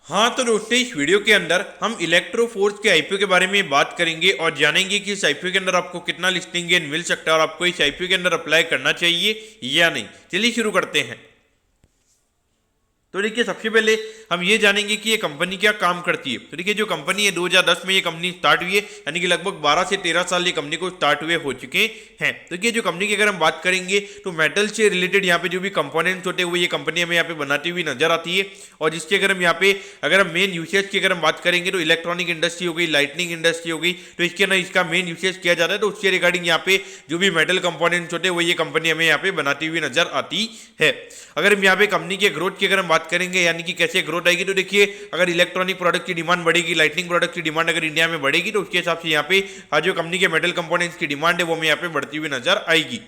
हाँ तो दोस्तों, इस वीडियो के अंदर हम इलेक्ट्रोफोर्स के आईपीओ के बारे में बात करेंगे और जानेंगे कि इस आईपीओ के अंदर आपको कितना लिस्टिंग गेन मिल सकता है और आपको इस आईपीओ के अंदर अप्लाई करना चाहिए या नहीं। चलिए शुरू करते हैं। तो देखिए, सबसे पहले हम ये जानेंगे कि ये कंपनी क्या काम करती है। तो देखिए, जो कंपनी है 2010 में ये कंपनी स्टार्ट हुई है, यानी कि लगभग 12 से 13 साल ये कंपनी को स्टार्ट हुए हो चुके हैं। तो देखिए, जो कंपनी की अगर हम बात करेंगे तो मेटल से रिलेटेड यहाँ पे जो भी कंपोनेंट्स होते हैं वो ये कंपनी हमें यहाँ पे बनाती हुई नजर आती है। और जिसके अगर हम यहाँ पे अगर हम मेन यूसेज की अगर हम बात करेंगे तो इलेक्ट्रॉनिक इंडस्ट्री हो गई, लाइटनिंग इंडस्ट्री हो गई, तो इसके अंदर इसका मेन यूसेज किया जाता है। तो उसके रिगार्डिंग यहाँ पे जो भी मेटल कंपोनेंट्स होते हैं वो ये कंपनी हमें यहाँ पे बनाती हुई नजर आती है। अगर हम यहाँ पे कंपनी के ग्रोथ की अगर हम बात करेंगे, यानी कि कैसे ग्रोथ आएगी, तो देखिए, अगर इलेक्ट्रॉनिक प्रोडक्ट की डिमांड बढ़ेगी, लाइटनिंग प्रोडक्ट की डिमांड अगर इंडिया में बढ़ेगी, तो उसके हिसाब से यहाँ पे जो कंपनी के मेटल कंपोनेंट्स की डिमांड है वो हमें यहाँ पे बढ़ती हुई नजर आएगी।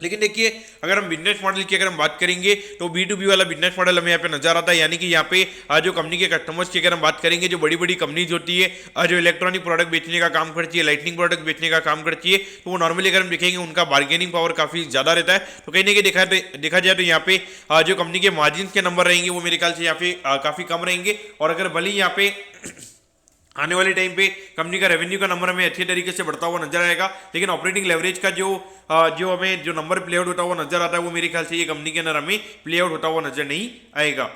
लेकिन देखिए, अगर हम बिजनेस मॉडल की अगर हम बात करेंगे तो B2B वाला बिजनेस मॉडल हमें यहाँ पे नजर आता है। यानी कि यहाँ पे जो कंपनी के कस्टमर्स की अगर हम बात करेंगे, जो बड़ी बड़ी कंपनीज होती है जो इलेक्ट्रॉनिक प्रोडक्ट बेचने का काम करती है, लाइटनिंग प्रोडक्ट बेचने का काम करती है, तो वो नॉर्मली अगर हम देखेंगे उनका बार्गेनिंग पावर काफी ज्यादा रहता है। तो कहीं ना कहीं देखा जाए तो यहाँ पे जो कंपनी के मार्जिन के नंबर रहेंगे वो मेरे ख्याल से यहाँ पे काफी कम रहेंगे। और अगर भले ही यहाँ पे आने वाले टाइम पे कंपनी का रेवेन्यू का नंबर हमें अच्छे तरीके से बढ़ता हुआ नजर आएगा, लेकिन ऑपरेटिंग लेवरेज का जो हमें जो नंबर प्ले आउट होता हुआ नजर आता है वो मेरे ख्याल से ये कंपनी के अंदर हमें प्ले आउट होता हुआ नजर नहीं आएगा।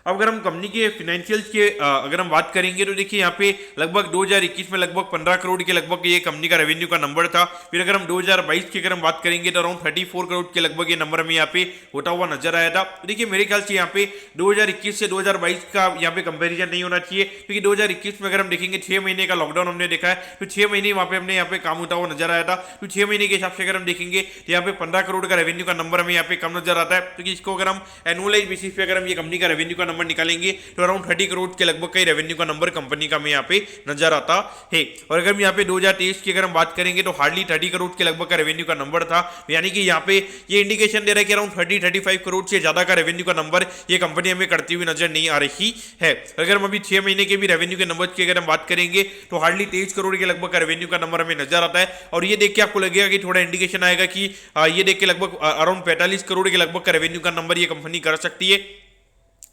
अब अगर हम कंपनी के फिनेंशियल्स के अगर हम बात करेंगे तो देखिए, यहाँ पे लगभग 2021 में लगभग 15 करोड़ के लगभग ये कंपनी का रेवेन्यू का नंबर था। फिर अगर हम 2022 की अगर हम बात करेंगे तो अराउंड 34 करोड़ के लगभग ये नंबर हमें यहाँ पे होता हुआ नजर आया था। तो देखिए, मेरे ख्याल से यहाँ पे 2021 से 2022 का यहाँ पे कंपेरिजन नहीं होना चाहिए, क्योंकि 2021 में अगर हम देखेंगे 6 महीने का लॉकडाउन हमने देखा है, तो 6 महीने वहाँ पे हमने यहाँ पे काम होता हुआ नजर आया था। तो 6 महीने के हिसाब से अगर हम देखेंगे तो यहाँ पे 15 करोड़ का रेवेन्यू का नंबर हमें यहाँ पे कम नजर आता है, क्योंकि इसको अगर हम एनुअलाइज बेसिस पे अगर हम ये कंपनी का रेवेन्यू का नंबर निकालेंगे तो अराउंड 30 करोड़ के लगभग का रेवेन्यू का नंबर कंपनी का हमें यहाँ पे नजर आता है। और अगर हम यहाँ पे 2023 की अगर हम बात करेंगे तो हार्डली 30 करोड़ के लगभग का रेवेन्यू का नंबर था। यानी कि यहाँ पे ये इंडिकेशन दे रहा है कि अराउंड 30-35 करोड़ से ज्यादा का रेवेन्यू का नंबर ये कंपनी हमें करती हुई नजर नहीं आ रही है। अगर हम अभी 6 महीने के भी रेवेन्यू के नंबर की अगर हम बात करेंगे तो हार्डली 23 करोड़ के लगभग का रेवेन्यू का नंबर हमें नजर आता है। और ये देख के आपको लगेगा कि थोड़ा इंडिकेशन आएगा कि ये देख के लगभग अराउंड 45 करोड़ के लगभग का रेवेन्यू का नंबर ये कंपनी कर सकती है।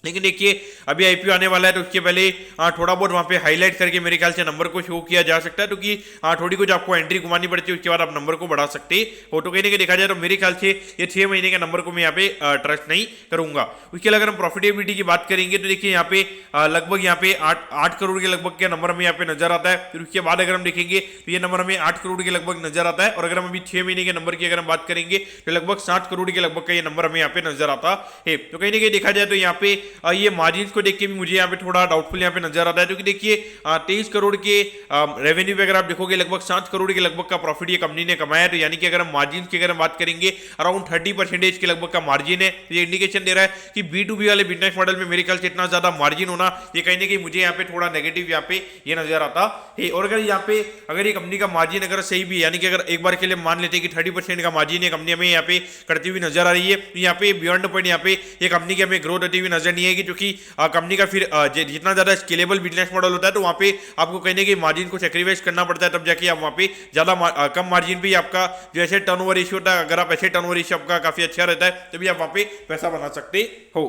लेकिन देखिए, अभी आईपीओ आने वाला है तो उसके पहले थोड़ा बहुत वहाँ पे हाईलाइट करके मेरे ख्याल से नंबर को शो किया जा सकता है, क्योंकि थोड़ी कुछ आपको एंट्री घुमानी पड़ती है, उसके बाद आप नंबर को बढ़ा सकते हो। तो कहीं ना देखा जाए तो मेरे ख्याल से ये 6 महीने के नंबर को मैं यहाँ पे ट्रस्ट नहीं करूंगा। उसके अलावा अगर हम प्रॉफिटेबिलिटी की बात करेंगे तो देखिए, यहाँ पे लगभग यहाँ पे 8 करोड़ के लगभग के नंबर हमें यहाँ पे नजर आता है। फिर उसके बाद अगर हम देखेंगे तो ये नंबर हमें 8 करोड़ के लगभग नजर आता है। और अगर हम अभी 6 महीने के नंबर की अगर हम बात करेंगे तो लगभग 7 करोड़ के लगभग का ये नंबर हमें यहाँ पे नजर आता है। तो कहीं ना कहीं देखा जाए तो यहाँ पे ये मार्जिन को देख के भी मुझे यहाँ पे थोड़ा डाउटफुल यहाँ पे नजर आता है, क्योंकि देखिए 23 करोड़ के रेवेन्यू पे अगर आप देखोगे लगभग 7 करोड़ के लगभग का प्रॉफिट ये कंपनी ने कमाया है। तो यानी कि अगर हम मार्जिन की अगर हम बात करेंगे अराउंड 30% के लगभग का मार्जिन है। तो ये इंडिकेशन दे रहा है कि B2B वाले बिजनेस मॉडल में मेरे ख्याल से इतना ज्यादा मार्जिन होना ये कहीं ना कहीं मुझे यहाँ पे थोड़ा नेगेटिव यहाँ पे ये नजर आता है। और अगर यहाँ पे अगर ये कंपनी का मार्जिन अगर सही भी, यानी कि अगर एक बार के लिए मान लेते हैं कि 30% का मार्जिन ये कंपनी हमें यहाँ पे करती हुई नजर आ रही है, तो यहाँ पे बियॉन्ड पॉइंट यहाँ पे ये कंपनी की हमें ग्रोथ होती हुई नजर नहीं आएगी, क्योंकि कंपनी का फिर जितना ज्यादा स्केलेबल बिजनेस मॉडल होता है तो वहाँ पे आपको कहने की मार्जिन को सेक्रीफाइस करना पड़ता है, तब जाके आप वहाँ पे ज्यादा कम मार्जिन पे आपका जो एसेट टर्नओवर रेशियो होता है, अगर आप एसेट टर्नओवर रेशियो आपका काफी अच्छा रहता है तभी आप वहाँ पे पैसा बना सकते हो।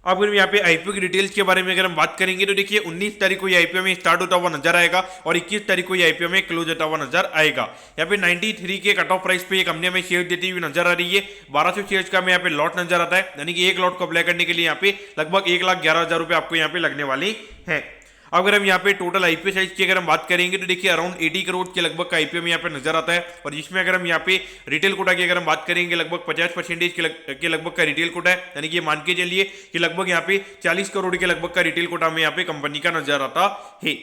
अब अगर यहाँ पे आईपीओ की डिटेल्स के बारे में अगर हम बात करेंगे तो देखिए, 19 तारीख को ये आईपीओ में स्टार्ट होता हुआ नजर आएगा और 21 तारीख को ये आईपीओ में क्लोज होता हुआ नजर आएगा। यहाँ पे 93 के कट ऑफ प्राइस पे ये कंपनी में शेयर देती हुई नजर आ रही है। 1200 शेयर्स का यहाँ पे लॉट नजर आता है, यानी कि एक लॉट को अप्लाई करने के लिए यहाँ पे लगभग 1,11,000 रुपए आपको यहाँ पे लगने वाले हैं। अगर हम यहाँ पे टोटल आईपीओ साइज की अगर हम बात करेंगे तो देखिए, अराउंड 80 करोड़ के लगभग का आईपीओ में यहाँ पे नजर आता है। और जिसमें अगर हम यहाँ पे रिटेल कोटा की अगर हम बात करेंगे लगभग 50% के लगभग का रिटेल कोटा है, यानी कि मान के चलिए कि लगभग यहाँ पे 40 करोड़ के लगभग का रिटेल कोटा में यहाँ पे कंपनी का नजर आता है।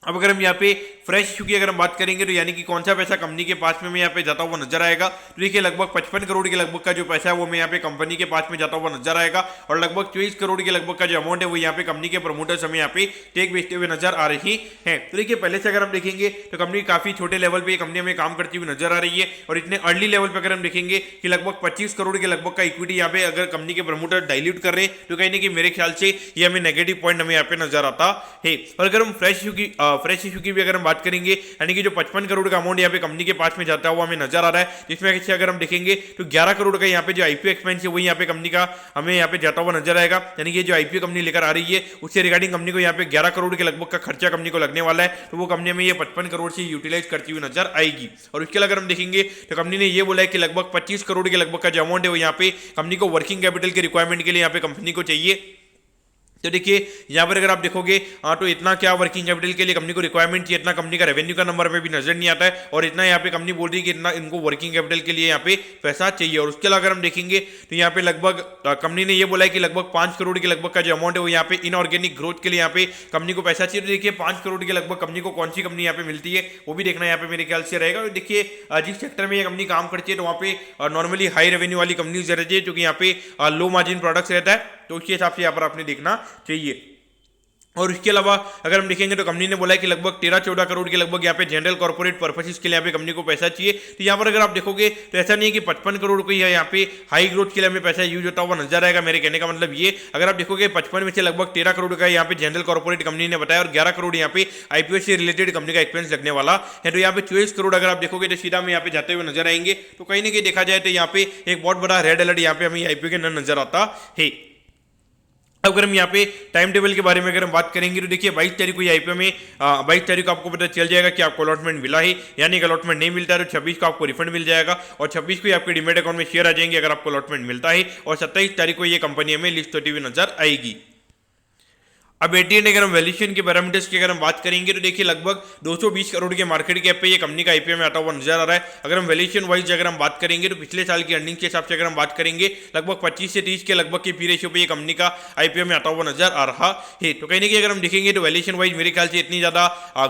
अब अगर हम यहाँ पे फ्रेश इशू की अगर हम बात करेंगे तो यानी कि कौन सा पैसा कंपनी के पास में यहाँ पे जाता हुआ नजर आएगा, तो देखिए लगभग 55 करोड़ के लगभग का जो पैसा है वो मैं यहाँ पे कंपनी के पास में जाता हुआ नजर आएगा। और लगभग 24 करोड़ के लगभग का जो अमाउंट है वो यहाँ पे कंपनी के प्रमोटर्स हमें यहाँ पे टेक बेचते हुए नजर आ रही है। तो देखिए, पहले से अगर हम देखेंगे तो कंपनी काफी छोटे लेवल पे कंपनी में काम करती हुई नजर आ रही है। और इतने अर्ली लेवल पे अगर हम देखेंगे कि लगभग 25 करोड़ के लगभग का इक्विटी यहाँ पे अगर कंपनी के प्रमोटर डाइल्यूट कर रहे हैं, तो कहीं ना कहीं मेरे ख्याल से ये हमें नेगेटिव पॉइंट हमें यहाँ पे नजर आता है। और अगर हम फ्रेश इशू की फ्रेश इशू की भी अगर हम बात करेंगे, यानी कि जो 55 करोड़ का अमाउंट यहाँ पे कंपनी के पास में जाता हुआ हमें नजर आ रहा है, जिसमें अगर हम देखेंगे तो 11 करोड़ का यहाँ पे जो आईपीओ एक्सपेंस है वही यहाँ पे कंपनी का हमें यहाँ पे जाता हुआ नजर आएगा। यानी कि जो आईपीओ कंपनी लेकर आ रही है उससे रिगार्डिंग कंपनी को यहाँ पे 11 करोड़ के लगभग का खर्चा कंपनी को लगने वाला है, तो वो कंपनी में ये 55 करोड़ से यूटिलाइज करती हुई नजर आएगी। और उसके अगर हम देखेंगे तो कंपनी ने ये बोला है कि लगभग 25 करोड़ के लगभग का जो अमाउंट है वो यहाँ पे कंपनी को वर्किंग कैपिटल के रिक्वायरमेंट के लिए यहाँ पे कंपनी को चाहिए। तो देखिए यहाँ पर अगर आप देखोगे तो इतना क्या वर्किंग कैपिटल के लिए कंपनी को रिक्वायरमेंट चाहिए, इतना कंपनी का रेवेन्यू का नंबर में भी नजर नहीं आता है, और इतना यहाँ पे कंपनी बोल रही है कि इतना इनको वर्किंग कैपिटल के लिए यहाँ पे पैसा चाहिए। और उसके अलावा अगर हम देखेंगे तो यहाँ पे लगभग कंपनी ने ये बोला है कि लगभग 5 करोड़ के लगभग का जो अमाउंट है वो यहाँ पे इनऑर्गेनिक ग्रोथ के लिए यहाँ पे कंपनी को पैसा चाहिए। तो देखिए 5 करोड़ के लगभग कंपनी को कौन सी कंपनी यहाँ पे मिलती है वो भी देखना यहाँ पे मेरे ख्याल से रहेगा। और देखिए जिस सेक्टर में ये कंपनी काम करती है तो वहाँ पे नॉर्मली हाई रेवेन्यू वाली कंपनीज रहती है, क्योंकि यहाँ पे लो मार्जिन प्रोडक्ट्स रहता है, तो उसके हिसाब से यहाँ पर आपने देखना चाहिए। और इसके अलावा अगर हम देखेंगे तो कंपनी ने बोला है कि लगभग 13-14 करोड़ के लगभग यहाँ पे जनरल कॉर्पोरेट पर्पसेस के लिए यहाँ पे कंपनी को पैसा चाहिए। तो यहाँ पर अगर आप देखोगे तो ऐसा नहीं है कि 55 करोड़ को यहाँ पे हाई ग्रोथ के लिए हमें पैसा यूज होता हुआ नजर आएगा। मेरे कहने का मतलब ये, अगर आप देखोगे 55 में से लगभग 13 करोड़ का यहाँ पे जनरल कॉर्पोरेट कंपनी ने बताया और 11 करोड़ यहाँ पे आईपीओ से रिलेटेड कंपनी का एक्सपेंस लगने वाला है। तो यहाँ पे 24 करोड़ अगर आप देखोगे तो सीधा में यहाँ पे जाते हुए नजर आएंगे। तो कहीं ना कहीं देखा जाए तो यहाँ पे एक बहुत बड़ा रेड अलर्ट यहाँ पे हमें आईपीओ के अंदर नजर आता है। अगर हम यहाँ पे टाइम टेबल के बारे में अगर हम बात करेंगे तो देखिए 22 तारीख को ये आईपीओ में 22 तारीख को आपको पता चल जाएगा कि आपको अलॉटमेंट मिला है, यानी कि अलॉटमेंट नहीं मिलता है तो 26 को आपको रिफंड मिल जाएगा और 26 को आपके डीमेट अकाउंट में शेयर आ जाएंगे अगर आपको अलॉटमेंट मिलता है, और 27 तारीख को ये कंपनी हमें लिस्ट होती हुई नजर आएगी। अब एटीएन अगर हम वैल्यूएशन के पैरामीटर्स की अगर हम बात करेंगे तो देखिए लगभग 220 करोड़ के मार्केट कैप पे ये कंपनी का आईपीओ में आता हुआ नजर आ रहा है। अगर हम वैल्यूएशन वाइज अगर हम बात करेंगे तो पिछले साल की अर्निंग के हिसाब से अगर हम बात करेंगे लगभग 25 से 30 के लगभग के पी रेशियो पे ये कंपनी का आईपीओ में आता हुआ नजर आ रहा है। तो कहीं ना कहीं अगर हम देखेंगे तो वैल्यूएशन वाइज मेरे ख्याल से इतनी ज्यादा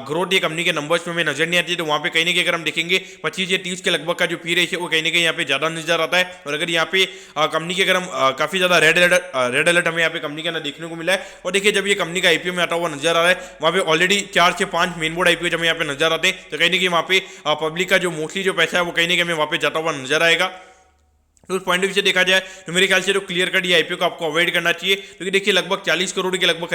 ग्रोथ ये कंपनी के नंबर्स में नजर नहीं आती है, तो वहाँ पे कहीं ना कहीं अगर हम देखेंगे 25 से 30 के लगभग का जो पी रेशियो वो कहीं ना कहीं यहाँ पे ज्यादा नजर आता है। और अगर यहाँ पे कंपनी के अगर हम काफी ज्यादा रेड अलर्ट हमें यहाँ पे कंपनी के अंदर देखने को मिला है। और देखिए जब ये कंपनी का आईपीओ में आता हुआ नजर आ रहा है वहां पे ऑलरेडी 4 से 5 मेन बोर्ड आईपीओ हमें यहाँ पे नजर आते हैं, तो कहीं ना कहीं वहां पे पब्लिक का जो मोस्टली जो पैसा है वो कहीं ना कहीं हमें वहां पे जाता हुआ नजर आएगा। तो उस पॉइंट ऑफ व्यू से देखा जाए तो मेरे ख्याल से तो क्लियर कट ये आईपीओ को आपको अवॉइड करना चाहिए, क्योंकि देखिए लगभग 40 करोड़ के लगभग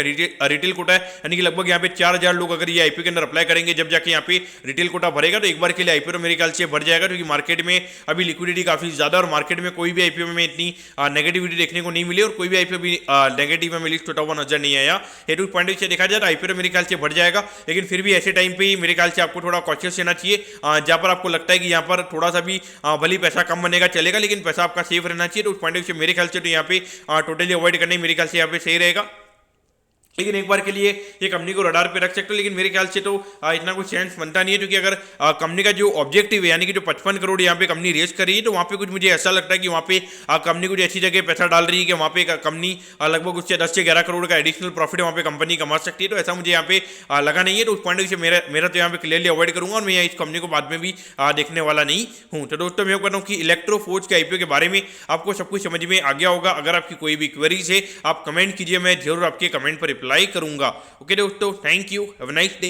रिटेल कोटा है, यानी कि लगभग यहाँ पे 4000 लोग अगर ये आईपीओ के अंदर अप्लाई करेंगे जब जाके यहाँ पे रिटेल कोटा भरेगा तो एक बार के लिए आईपीओ मेरे ख्याल से भर जाएगा, क्योंकि मार्केट में अभी लिक्विडिटी काफी ज्यादा और मार्केट में कोई भी आईपीओ में इतनी नेगेटिविटी देखने को नहीं मिली और कोई भी आईपीओ भी नेगेटिव में लिस्ट होता हुआ नजर नहीं आया है। तो उस पॉइंट ऑफ व्यू से देखा जाए तो आईपीओ मेरे ख्याल से भर जाएगा, लेकिन फिर भी ऐसे टाइम पे ही मेरे ख्याल से आपको थोड़ा कॉशियस रहना चाहिए, जहां पर आपको लगता है कि यहाँ पर थोड़ा सा भी भले पैसा कम बनेगा चलेगा लेकिन पैसा आपका सेफ रहना चाहिए। तो उस पॉइंट ऑफ व्यू से मेरे ख्याल से तो यहाँ पे टोटली अवॉइड करने मेरे ख्याल से यहाँ पे सही रहेगा। लेकिन एक बार के लिए ये कंपनी को रडार पे रख सकते हो, लेकिन मेरे ख्याल से तो इतना कुछ सेंस बनता नहीं है, क्योंकि अगर कंपनी का जो ऑब्जेक्टिव है यानी कि जो 55 करोड़ यहाँ पे कंपनी रेस कर रही है तो वहाँ पे कुछ मुझे ऐसा लगता है कि वहाँ पे कंपनी कुछ ऐसी जगह पैसा डाल रही है कि वहाँ पे कंपनी लगभग उससे 10 से 11 करोड़ का एडिशनल प्रॉफिट वहाँ पे कंपनी कमा सकती है। तो ऐसा मुझे यहाँ पे लगा नहीं है, तो उस पॉइंट से मेरा तो यहाँ पे क्लियरली अवॉइड करूंगा और मैं इस कंपनी को बाद में भी देखने वाला नहीं हूँ। तो दोस्तों मैं कहता हूँ कि इलेक्ट्रोफोर्ज के आईपीओ के बारे में आपको सब कुछ समझ में आ गया होगा। अगर आपकी कोई भी क्वेरीज है आप कमेंट कीजिए, मैं जरूर आपके कमेंट पर रिप्लाई करूंगा। ओके दोस्तों, thank you, have a nice day.